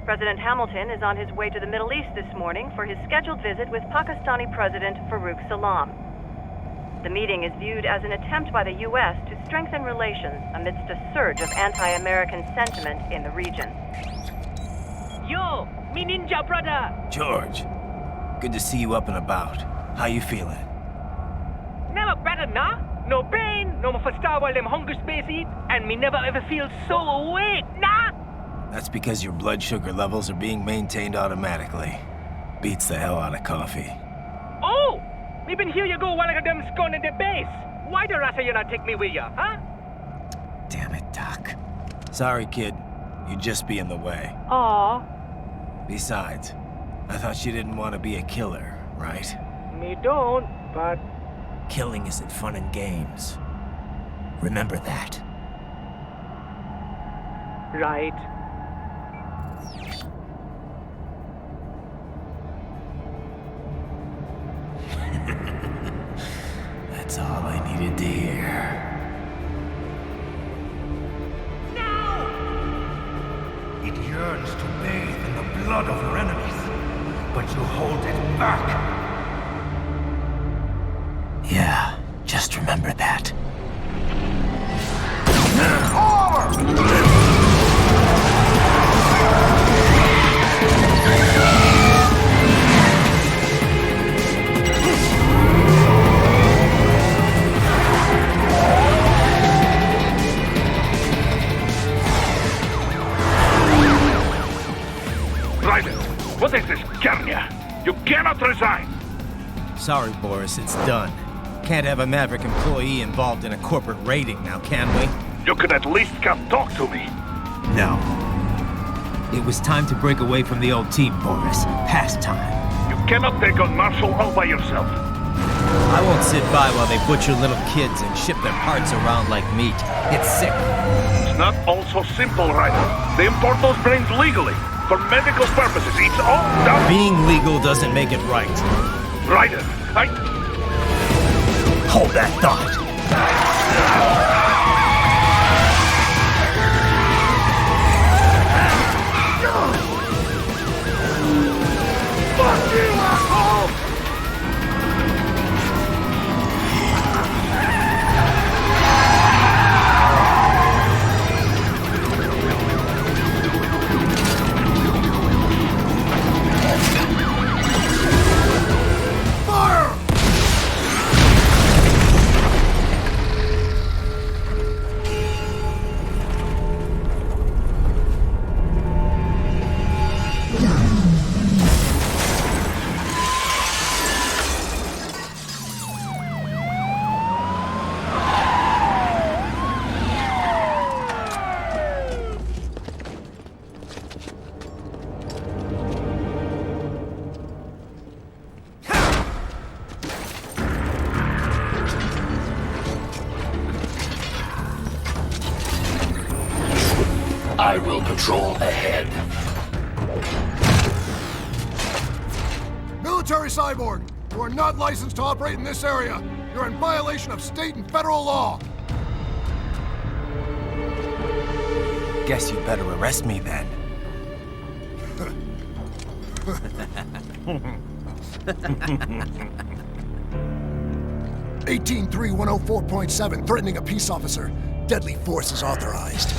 President Hamilton is on his way to the Middle East this morning for his scheduled visit with Pakistani President Farouk Salam. The meeting is viewed as an attempt by the U.S. to strengthen relations amidst a surge of anti-American sentiment in the region. Yo, me ninja brother! George, good to see you up and about. How you feeling? Never better, nah? No pain, no more fasta while them hunger space eat, and me never ever feel so awake, nah? That's because your blood sugar levels are being maintained automatically. Beats the hell out of coffee. Oh! Me been here you go while I got them scone at the base. Why the rasa you not take me with ya, huh? Damn it, Doc. Sorry, kid. You'd just be in the way. Aw. Besides, I thought you didn't want to be a killer, right? Me don't, but... Killing isn't fun and games. Remember that. Right. That's all I needed to hear. It yearns to bathe in the blood of your enemies, but you hold it back. Yeah, just remember that. Raiden, what is this, Kernia? You cannot resign! Sorry, Boris, it's done. Can't have a Maverick employee involved in a corporate raiding now, can we? You could at least come talk to me. No. It was time to break away from the old team, Boris. Past time. You cannot take on Marshall all by yourself. I won't sit by while they butcher little kids and ship their parts around like meat. It's sick. It's not all so simple, Raiden. They import those brains legally. For medical purposes, it's all done. Being legal doesn't make it right. Raiden, Hold that thought. Fuck you, asshole! I will patrol ahead. Military Cyborg, you are not licensed to operate in this area. You're in violation of state and federal law. Guess you better arrest me then. 18-3-104.7, threatening a peace officer. Deadly force is authorized.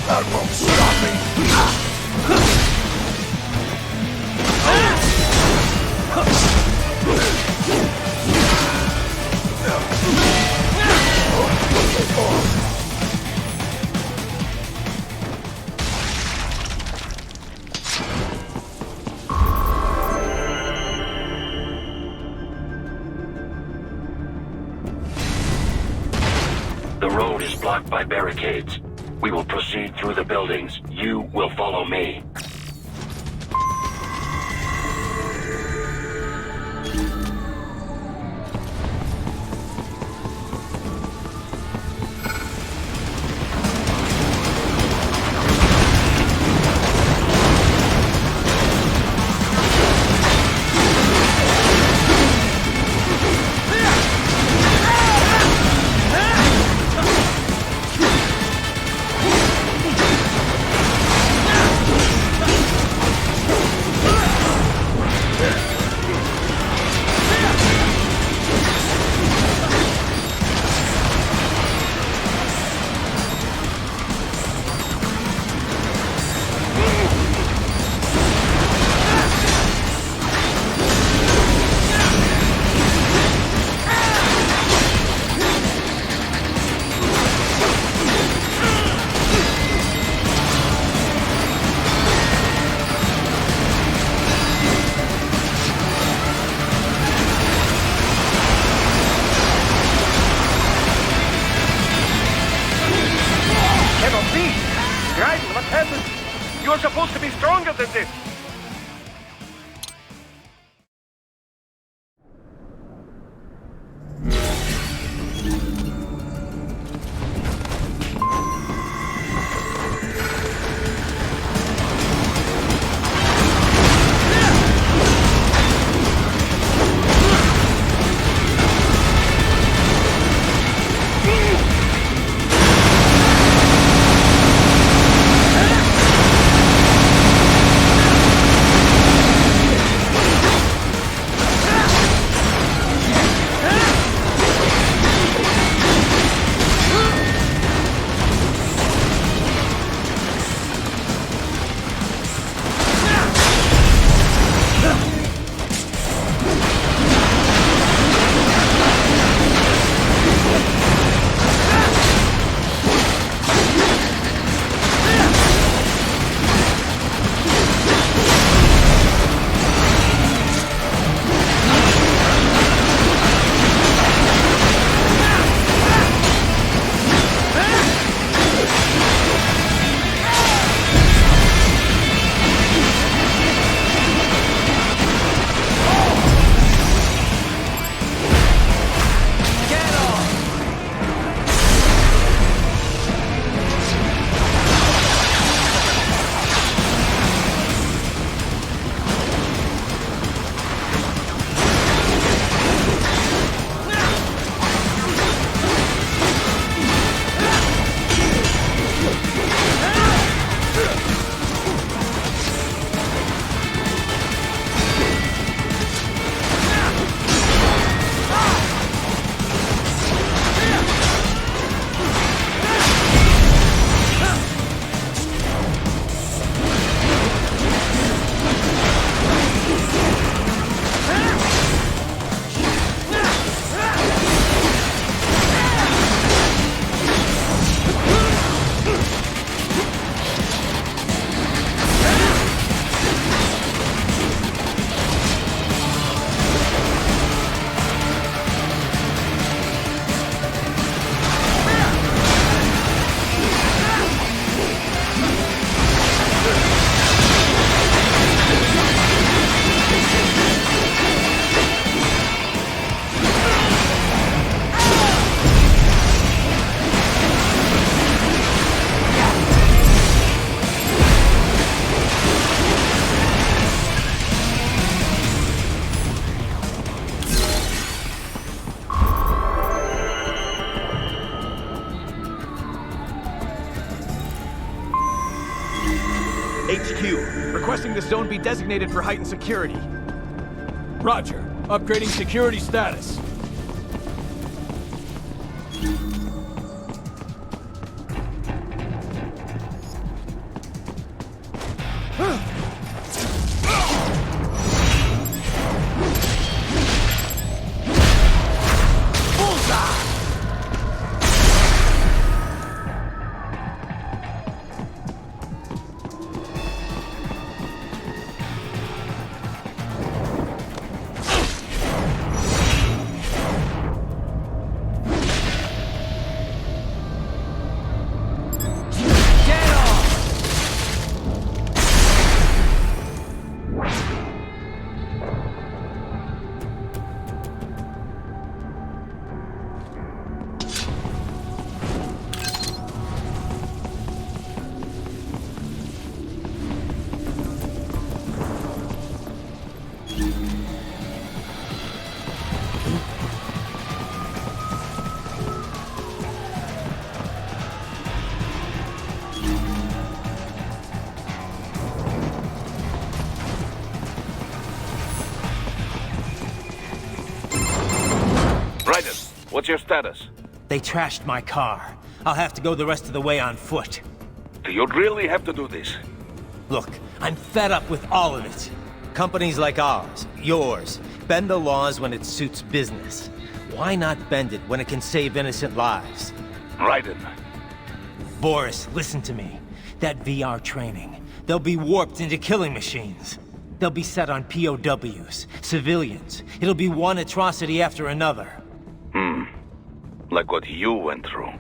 That won't stop me! The road is blocked by barricades. We will proceed through the buildings. You will follow me. the zone be designated for heightened security. Roger. Upgrading security status. What's your status? They trashed my car. I'll have to go the rest of the way on foot. Do you really have to do this? Look, I'm fed up with all of it. Companies like ours, yours, bend the laws when it suits business. Why not bend it when it can save innocent lives? Raiden. Boris, listen to me. That VR training, they'll be warped into killing machines. They'll be set on POWs, civilians. It'll be one atrocity after another. Like what you went through.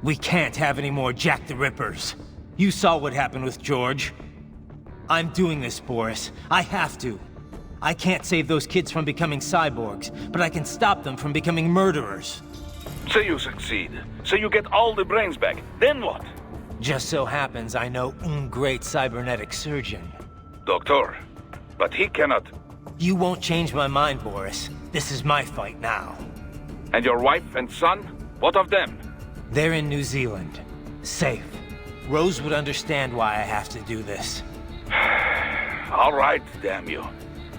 We can't have any more Jack the Rippers. You saw what happened with George. I'm doing this, Boris. I have to. I can't save those kids from becoming cyborgs, but I can stop them from becoming murderers. Say you succeed. Say you get all the brains back. Then what? Just so happens I know un great cybernetic surgeon. Doctor. But he cannot... You won't change my mind, Boris. This is my fight now. And your wife and son? What of them? They're in New Zealand. Safe. Rose would understand why I have to do this. All right, damn you.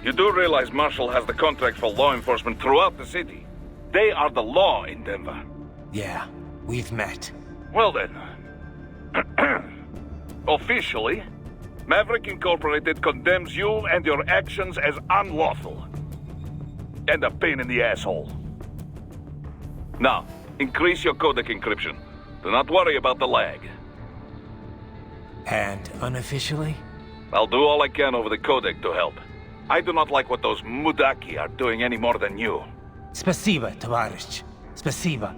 You do realize Marshall has the contract for law enforcement throughout the city. They are the law in Denver. Yeah, we've met. Well then. Officially, Maverick Incorporated condemns you and your actions as unlawful. And a pain in the asshole. Now, increase your codec encryption. Do not worry about the lag. And unofficially? I'll do all I can over the codec to help. I do not like what those Mudaki are doing any more than you. Spasiba, Tavarish. Spasiba.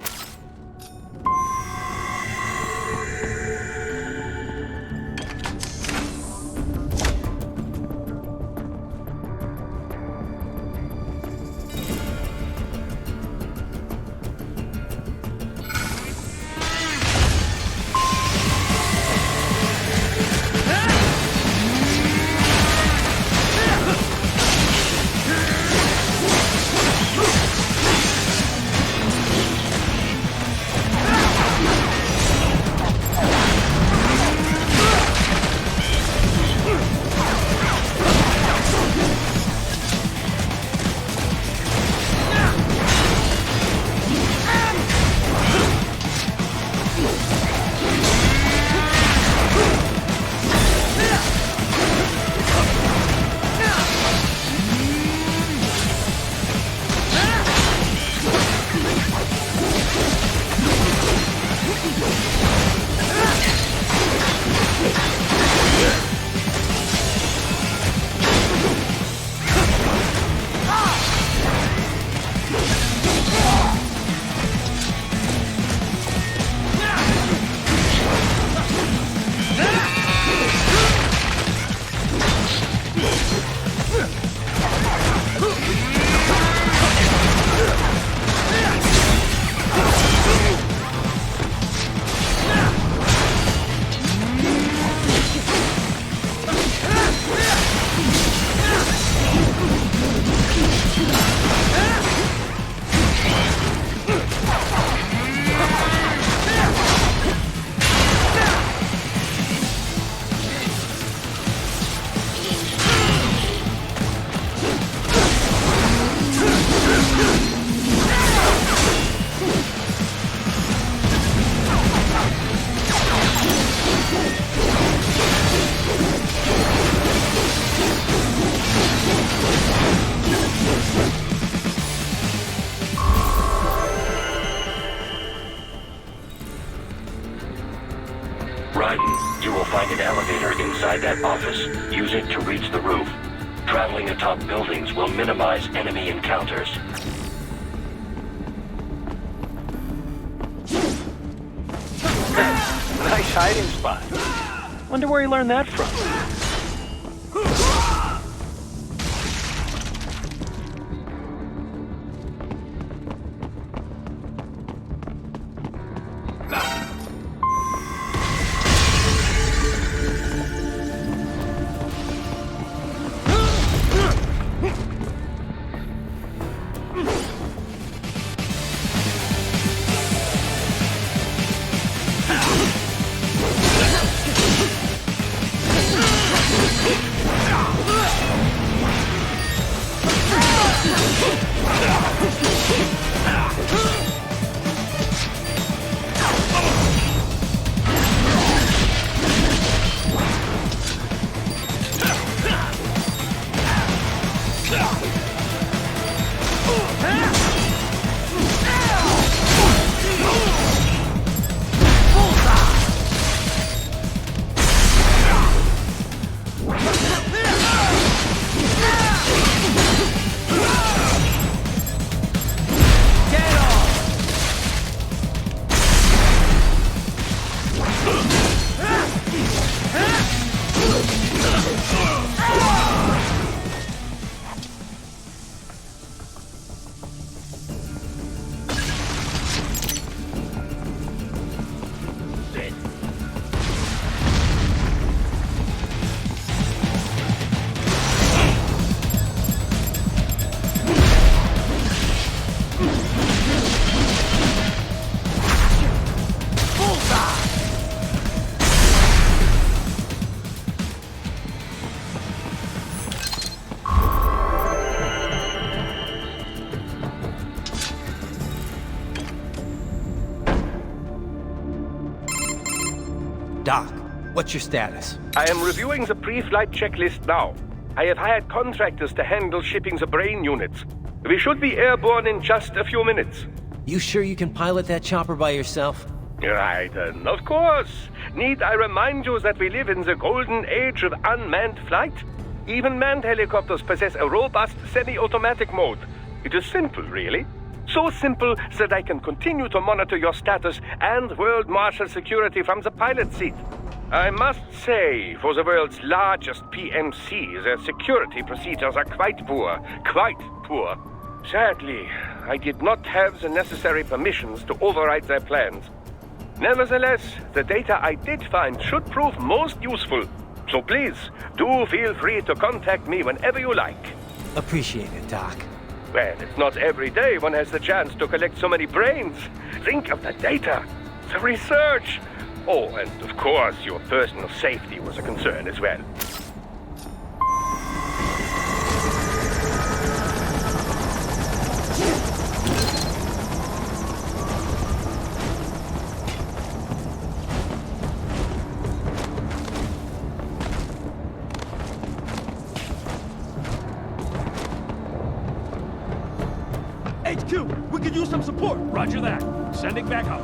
inside that office. Use it to reach the roof. Traveling atop buildings will minimize enemy encounters. Nice hiding spot. Wonder where he learned that from. Doc, what's your status? I am reviewing the pre-flight checklist now. I have hired contractors to handle shipping the brain units. We should be airborne in just a few minutes. You sure you can pilot that chopper by yourself? Right, of course. Need I remind you that we live in the golden age of unmanned flight? Even manned helicopters possess a robust semi-automatic mode. It is simple, really. So simple that I can continue to monitor your status and world marshal security from the pilot seat. I must say, for the world's largest PMC, their security procedures are quite poor. Quite poor. Sadly, I did not have the necessary permissions to override their plans. Nevertheless, the data I did find should prove most useful. So please, do feel free to contact me whenever you like. Appreciate it, Doc. Well, it's not every day one has the chance to collect so many brains. Think of the data, the research. Oh, and of course, your personal safety was a concern as well. HQ, we could use some support. Roger that. Sending back up.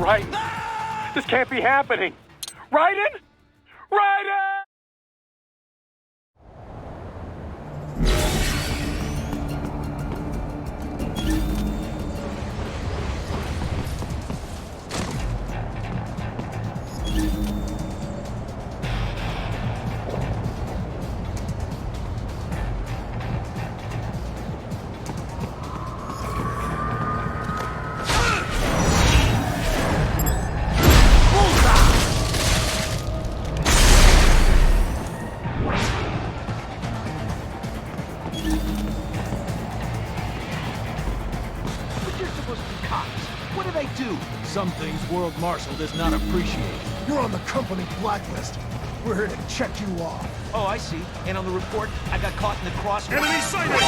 Raiden! This can't be happening! Raiden? Raiden! Some things World Marshal does not appreciate. You're on the company blacklist. We're here to check you off. Oh, I see. And on the report, I got caught in the crosswalk. Enemy sighted!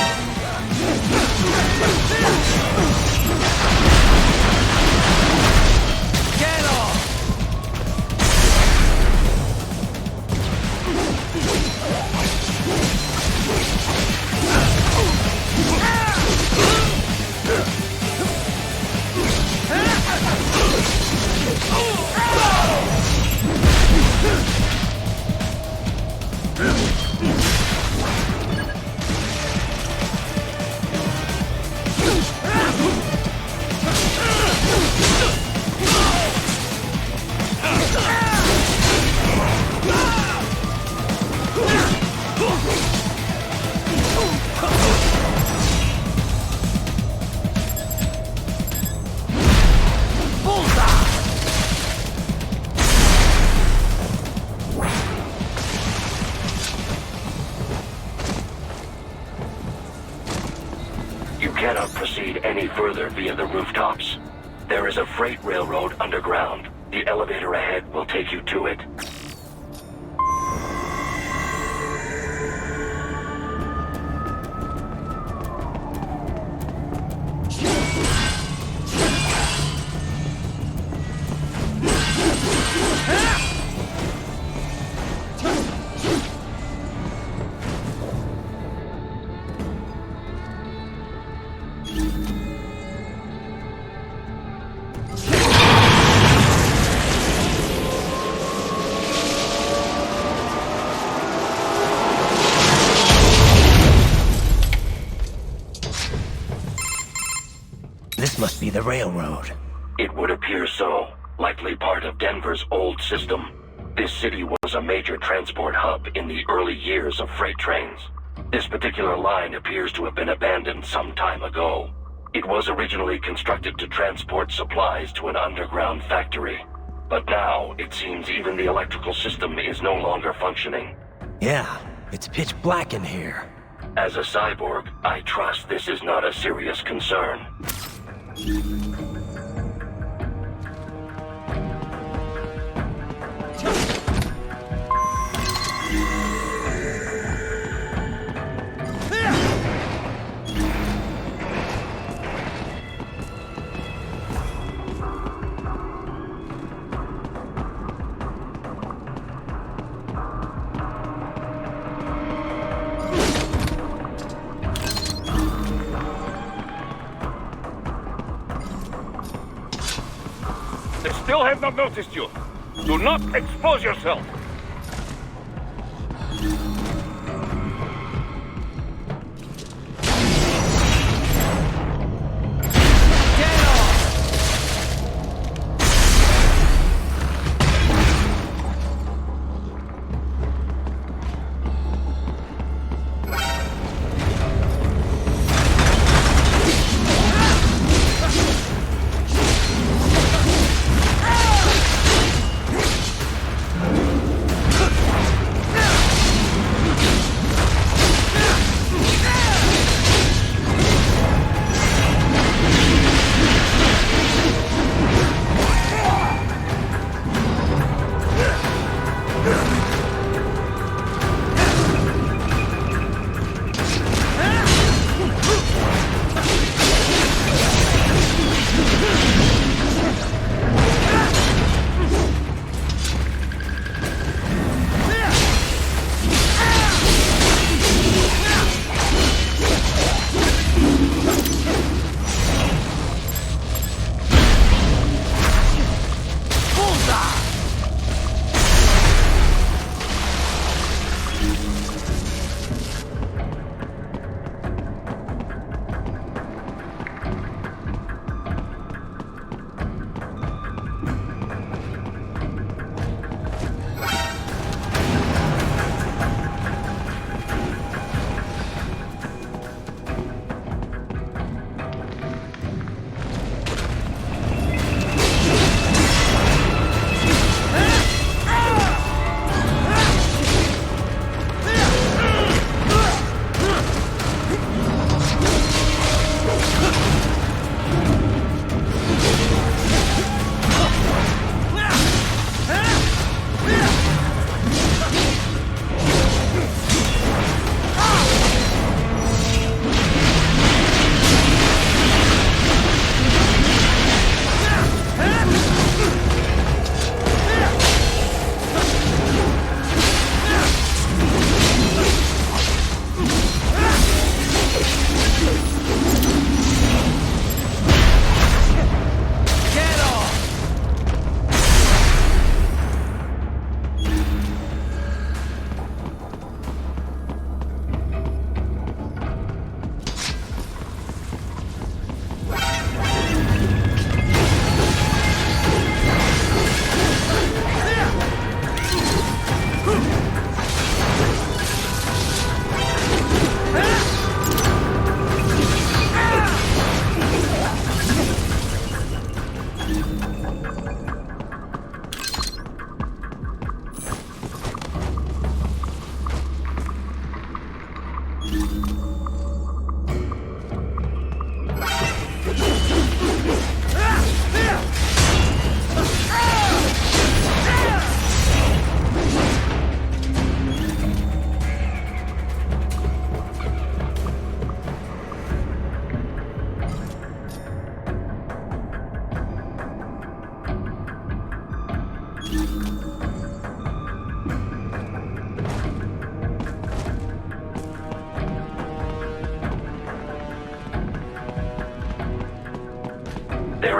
Get off! You cannot proceed any further via the rooftops. There is a freight railroad underground. The elevator ahead will take you to it. This must be the railroad. It would appear so. Likely part of Denver's old system. This city was a major transport hub in the early years of freight trains. This particular line appears to have been abandoned some time ago. It was originally constructed to transport supplies to an underground factory. But now, it seems even the electrical system is no longer functioning. Yeah, it's pitch black in here. As a cyborg, I trust this is not a serious concern. They still have not noticed you. Do not expose yourself.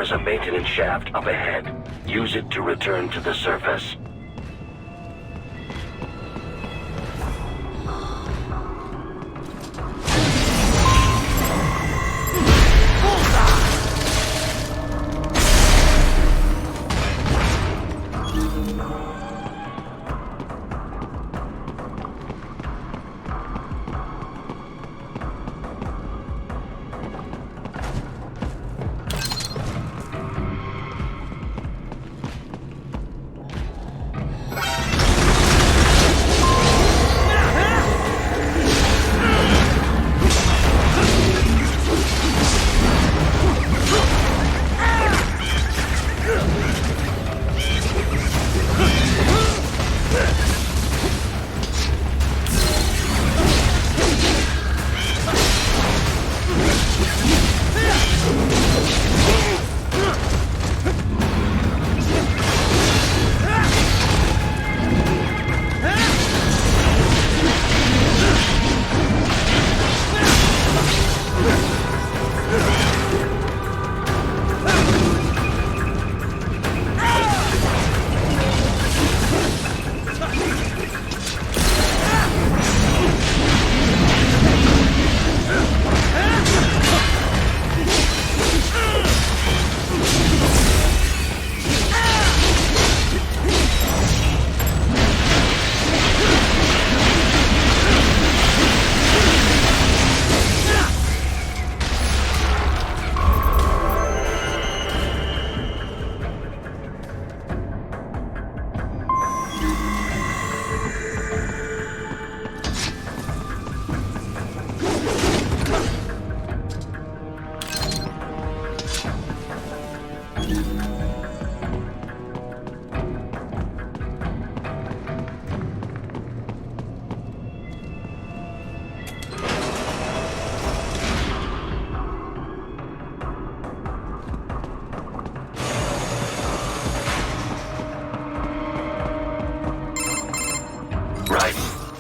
is a maintenance shaft up ahead. Use it to return to the surface.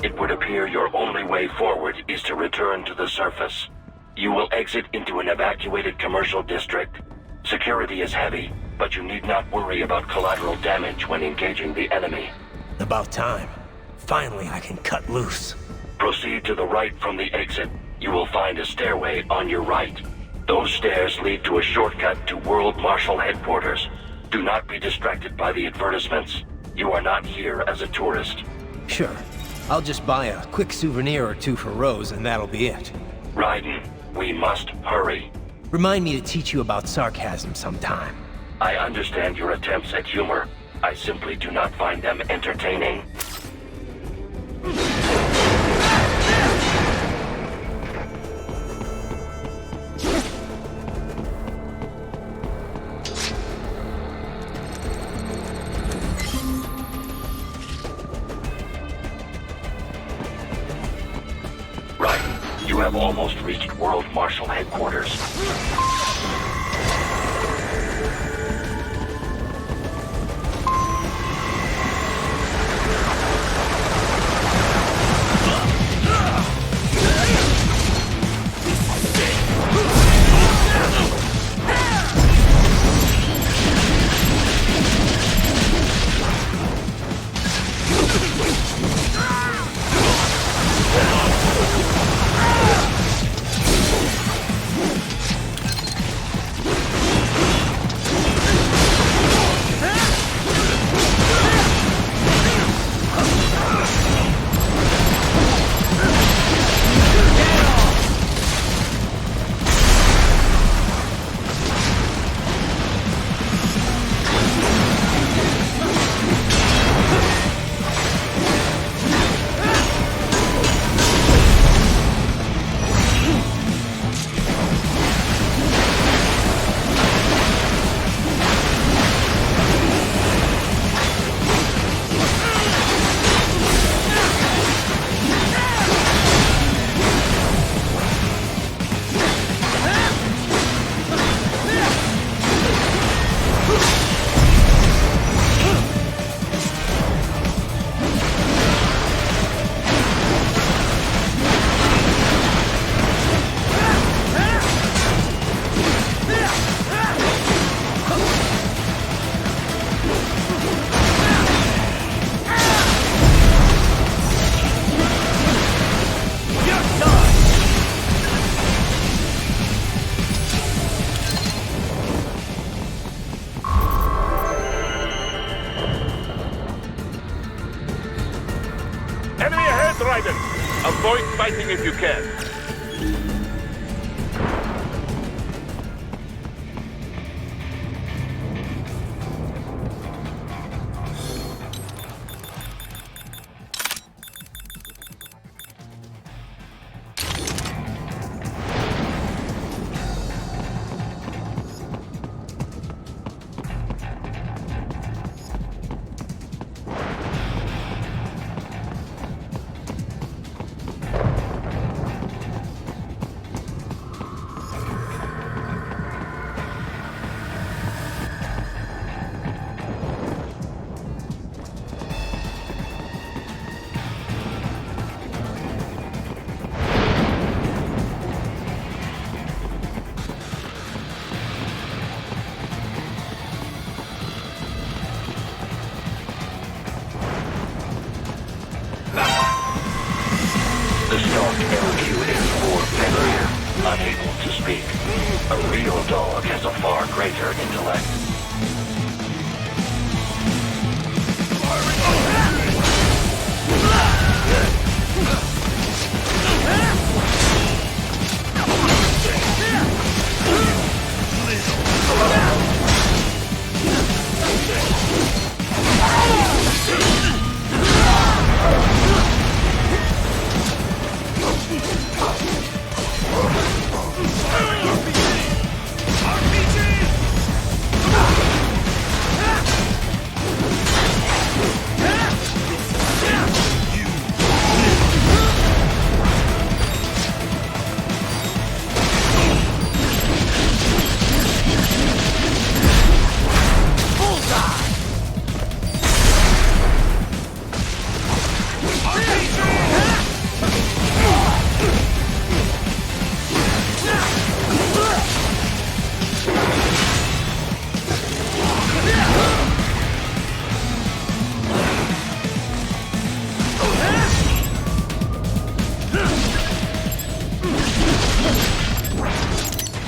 It would appear your only way forward is to return to the surface. You will exit into an evacuated commercial district. Security is heavy, but you need not worry about collateral damage when engaging the enemy. About time. Finally, I can cut loose. Proceed to the right from the exit. You will find a stairway on your right. Those stairs lead to a shortcut to World Marshal Headquarters. Do not be distracted by the advertisements. You are not here as a tourist. Sure. I'll just buy a quick souvenir or two for Rose, and that'll be it. Raiden, we must hurry. Remind me to teach you about sarcasm sometime. I understand your attempts at humor. I simply do not find them entertaining. You have almost reached World Marshal Headquarters. Enemy ahead, Raiden! Avoid fighting if you can. The stalked LQ-84 familiar, unable to speak. A real dog has a far greater intellect.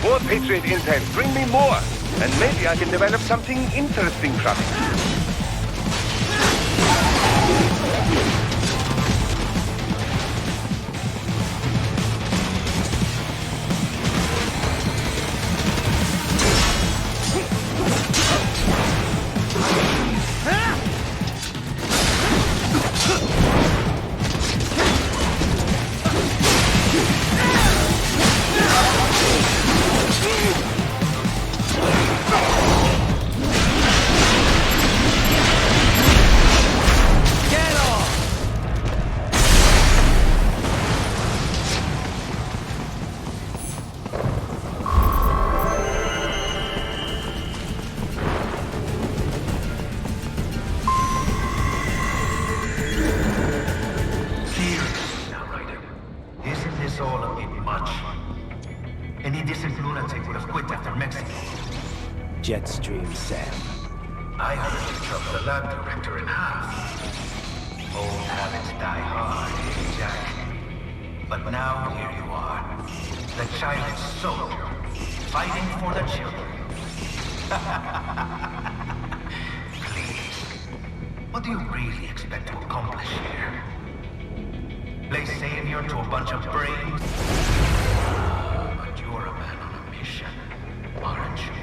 More Patriot intel. Bring me more. And maybe I can develop something interesting from it. All a bit much. Any decent lunatic would have quit after Mexico. Jetstream, Sam. I heard you chopped the lab director in half. Old habits die hard, Jack. But now here you are. The child soldier, fighting for the children. Please, what do you really expect to accomplish here? Play savior to a bunch of brains? But you're a man on a mission, aren't you?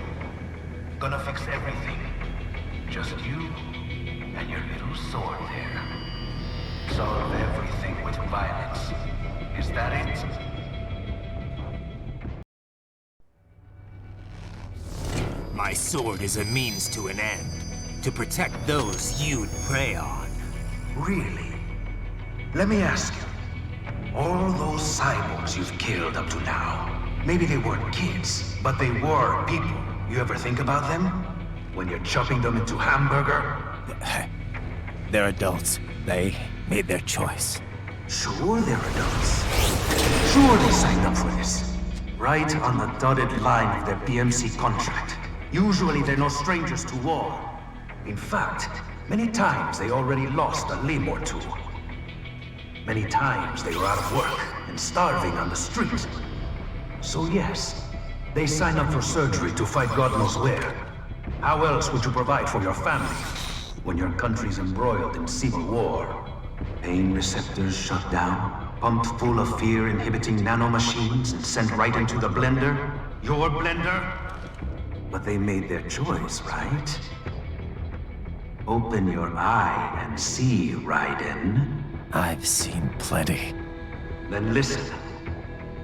Gonna fix everything. Just you and your little sword there. Solve everything with violence. Is that it? My sword is a means to an end. To protect those you'd prey on. Really? Let me ask you. All those cyborgs you've killed up to now, maybe they weren't kids, but they were people. You ever think about them? When you're chopping them into hamburger? They're adults. They made their choice. Sure they're adults. Sure they signed up for this. Right on the dotted line of their BMC contract. Usually they're no strangers to war. In fact, many times they already lost a limb or two. Many times they were out of work and starving on the street. So yes, they signed up for surgery to fight God knows where. How else would you provide for your family when your country's embroiled in civil war? Pain receptors shut down, pumped full of fear-inhibiting nanomachines and sent right into the blender? Your blender? But they made their choice, right? Open your eye and see, Raiden. I've seen plenty. Then listen.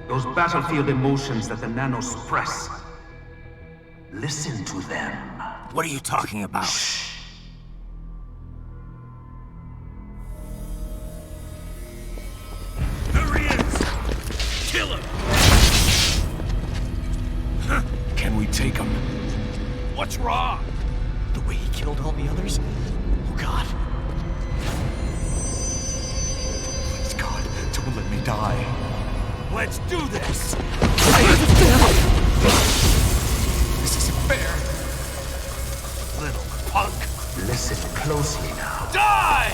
Those battlefield emotions that the nanos suppress. Listen to them. What are you talking about? Shh. There he is! Kill him! Can we take him? What's wrong? The way he killed all the others? Oh God. Please, God, don't let me die. Let's do this! This isn't fair. Little punk. Listen closely now. Die!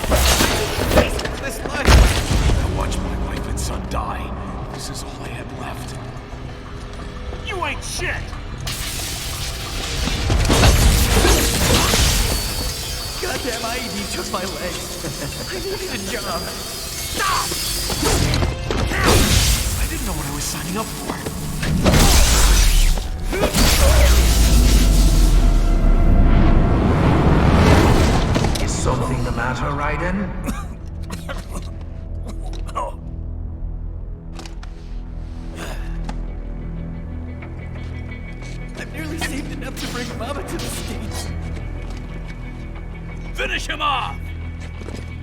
This life. I watched my wife and son die. This is all I had left. You ain't shit! Goddamn IED took my legs. I needed a job. Stop! I didn't know what I was signing up for. Is something the matter, Raiden? I've nearly saved enough to bring Mama to the States. Finish him off!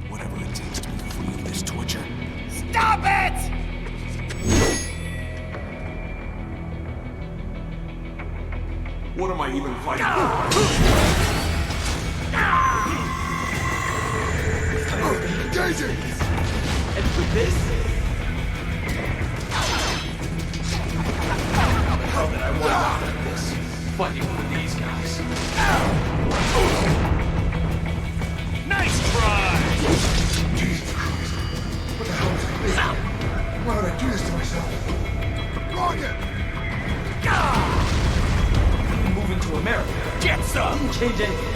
Whatever it takes to be free of this torture. Stop it! What am I even fighting for? Engaging! And for this? How the hell did I want out of this? Fighting with these guys. Nice try! Jesus Christ. What the hell is this? Why would I do this to myself? Rocket! Moving to America. Get some! Change anything.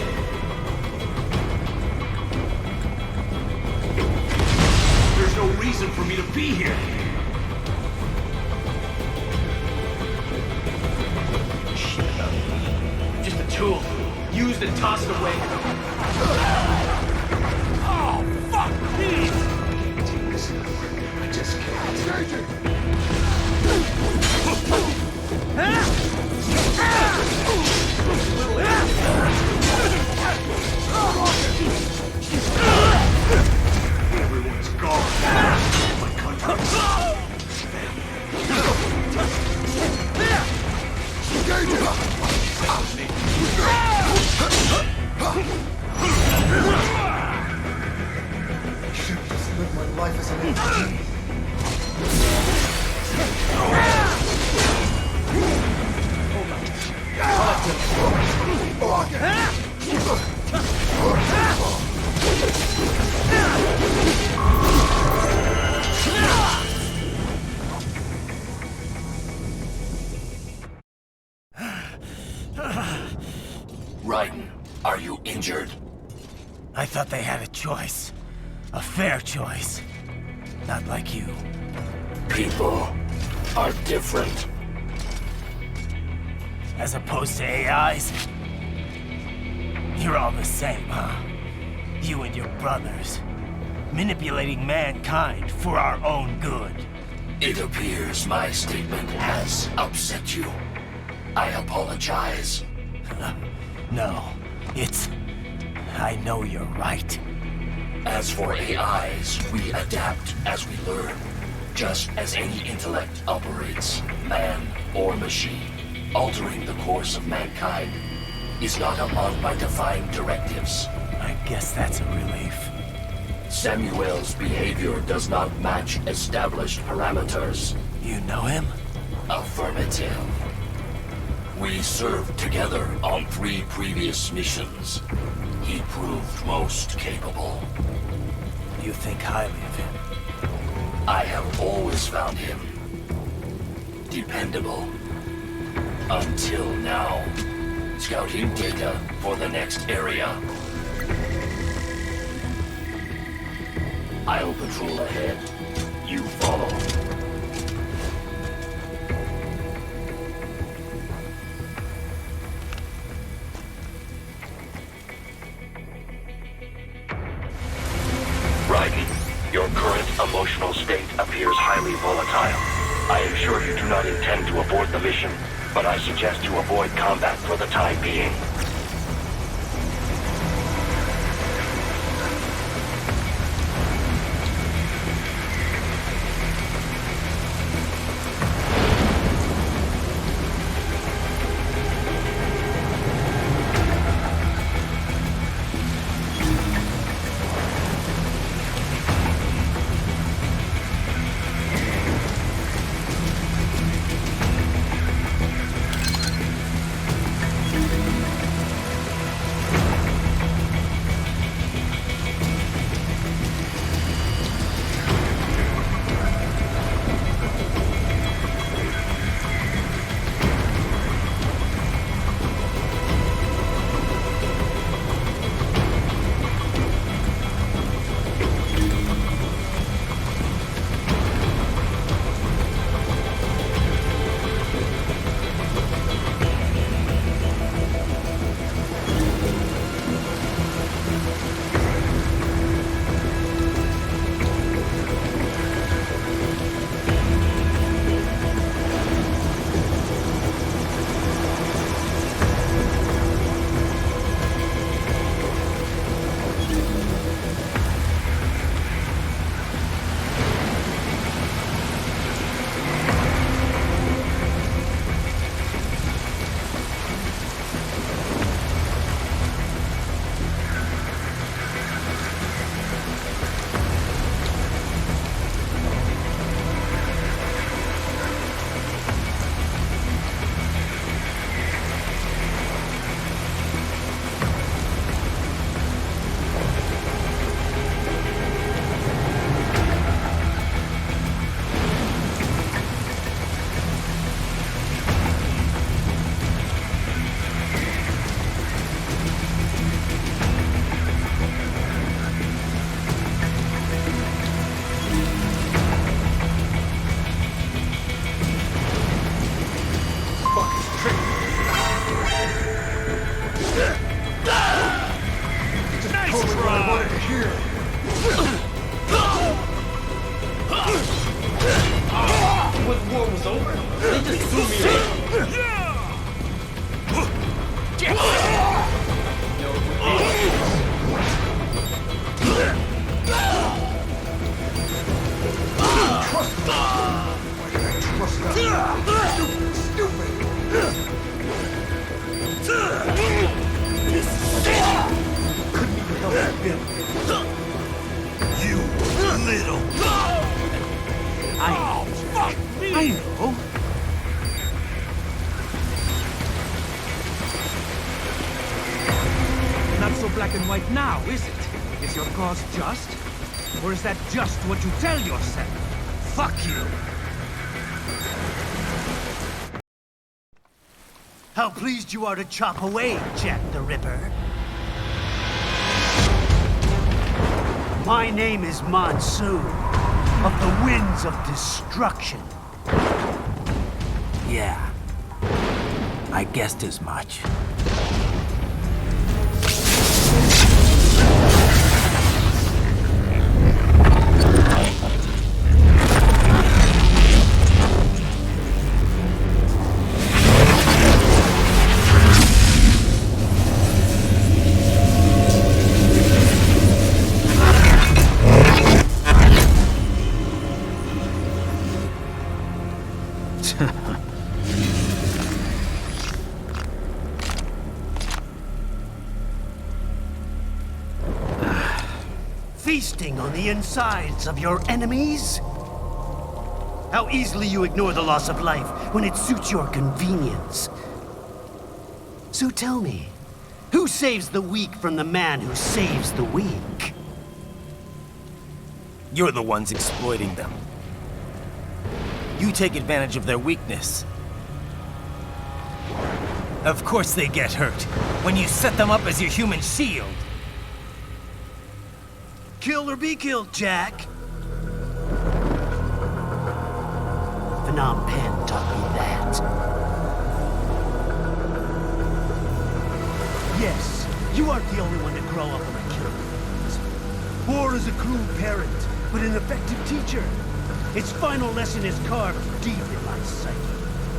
There's no reason for me to be here. Shit. Just a tool. Used and tossed away. Oh, fuck me! I just can't. Engaging! Everyone's gone. My country. Engaging! I should have just lived my life as an infantry. Raiden, are you injured? I thought they had a choice. A fair choice. Not like you. People are different. As opposed to AIs? You're all the same, huh? You and your brothers. Manipulating mankind for our own good. It appears my statement has upset you. I apologize. No, it's... I know you're right. As for AIs, we adapt as we learn. Just as any intellect operates, man or machine. Altering the course of mankind is not among my defined directives. I guess that's a relief. Samuel's behavior does not match established parameters. You know him? Affirmative. We served together on 3 previous missions. He proved most capable. You think highly of him? I have always found him dependable. Until now. Scouting data for the next area. I'll patrol ahead. You follow. Raiden, your current emotional state appears highly volatile. I am sure you do not intend to abort the mission, but I suggest you avoid combat for the time being. Or is that just what you tell yourself? Fuck you! How pleased you are to chop away, Jack the Ripper. My name is Monsoon, of the Winds of Destruction. Yeah, I guessed as much. Feasting on the insides of your enemies? How easily you ignore the loss of life when it suits your convenience. So tell me, who saves the weak from the man who saves the weak? You're the ones exploiting them. You take advantage of their weakness. Of course they get hurt when you set them up as your human shield. Kill or be killed, Jack. Phnom Penh taught me that. Yes, you aren't the only one to grow up on a killing field. War is a cruel parent, but an effective teacher. Its final lesson is carved deep in my psyche.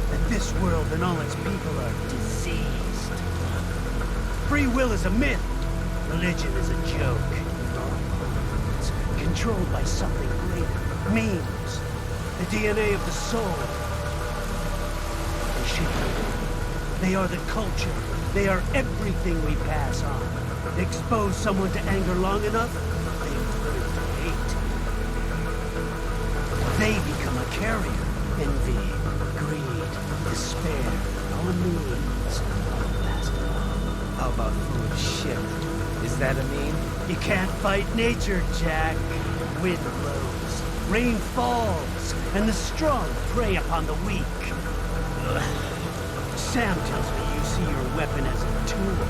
That this world and all its people are diseased. Free will is a myth. Religion is a joke. It's controlled by something greater. Memes. The DNA of the soul. They shape the world. They are the culture. They are everything we pass on. Expose someone to anger long enough, they learn to hate. They become a carrier. Envy, greed, despair, all means. How about food shit? Is that a meme? You can't fight nature, Jack. Wind blows, rain falls, and the strong prey upon the weak. Sam tells me you see your weapon as a tool.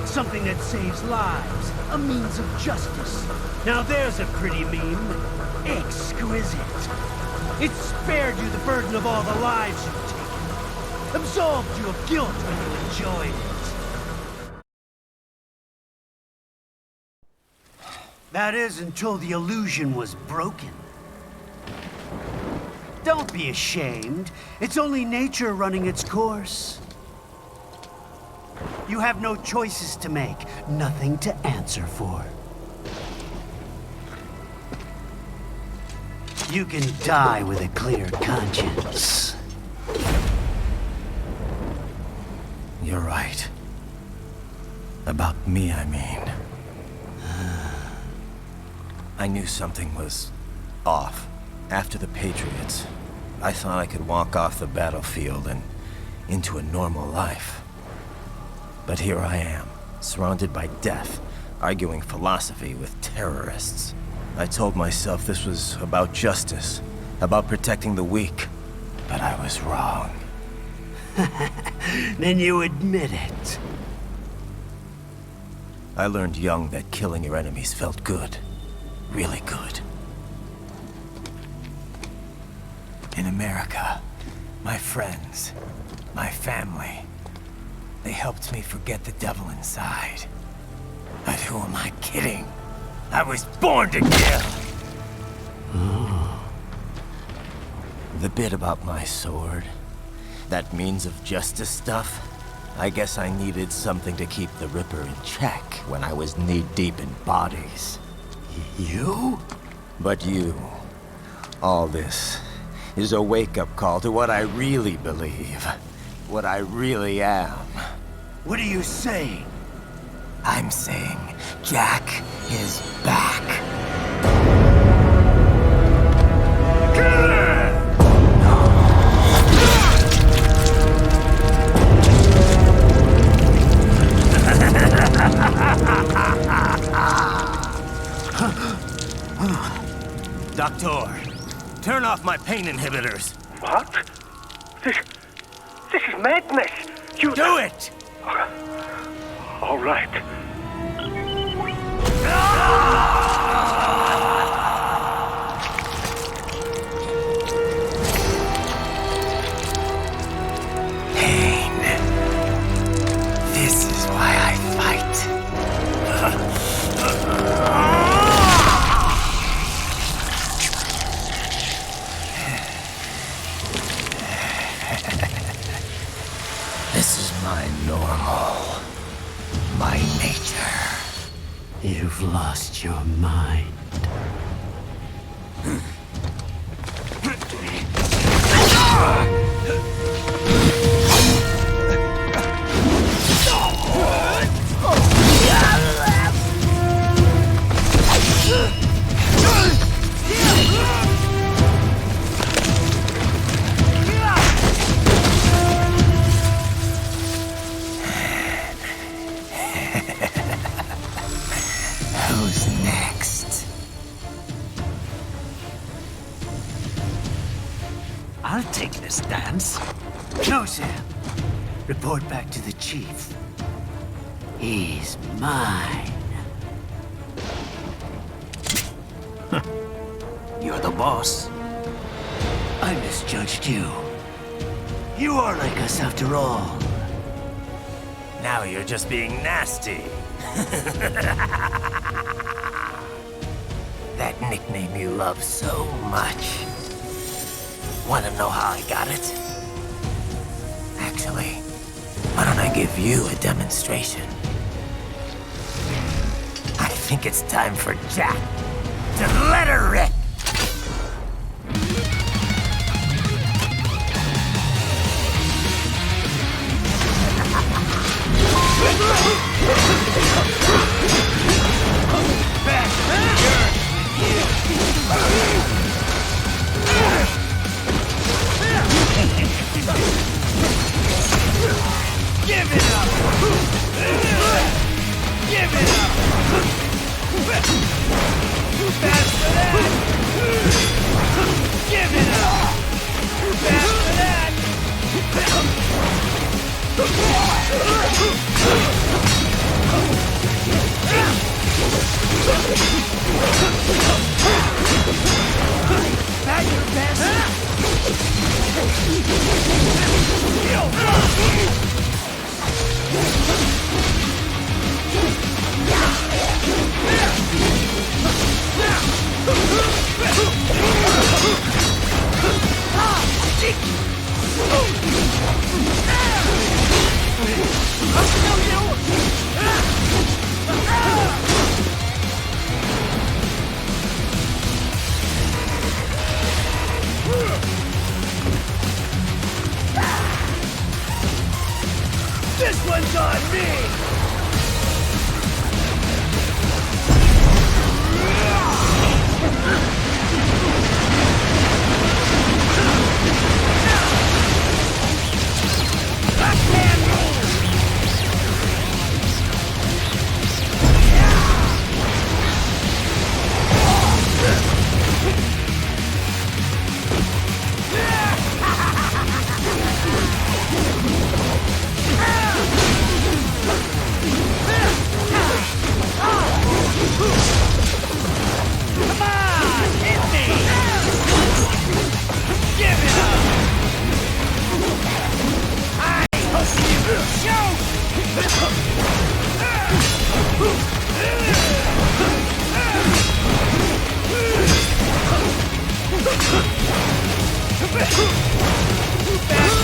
Something that saves lives, a means of justice. Now there's a pretty meme. Exquisite. It spared you the burden of all the lives you've taken. Absolved you of guilt when you enjoyed it. That is until the illusion was broken. Don't be ashamed. It's only nature running its course. You have no choices to make, nothing to answer for. You can die with a clear conscience. You're right. About me, I mean. I knew something was off. After the Patriots, I thought I could walk off the battlefield and into a normal life. But here I am, surrounded by death, arguing philosophy with terrorists. I told myself this was about justice, about protecting the weak. But I was wrong. Then you admit it. I learned young that killing your enemies felt good. Really good. In America, my friends, my family, they helped me forget the devil inside. But who am I kidding? I was born to kill! The bit about my sword, that means of justice stuff, I guess I needed something to keep the Ripper in check when I was knee-deep in bodies. You? But you, all this, is a wake-up call to what I really believe. What I really am. What are you saying? I'm saying Jack is back. Doctor, turn off my pain inhibitors. What? This is madness. You do it! All right. Pain. This is why I fight. This is my normal. My nature. You've lost your mind. Who's next? I'll take this dance. No, Sam. Report back to the chief. He's mine. You're the boss. I misjudged you. You are like us after all. Now you're just being nasty. That nickname you love so much. Want to know how I got it? Actually, why don't I give you a demonstration? I think it's time for Jack to let her rip. Give it up! Give it up! Fast for that! Give it up! Fast for that! At your best! This one's on me! Fast!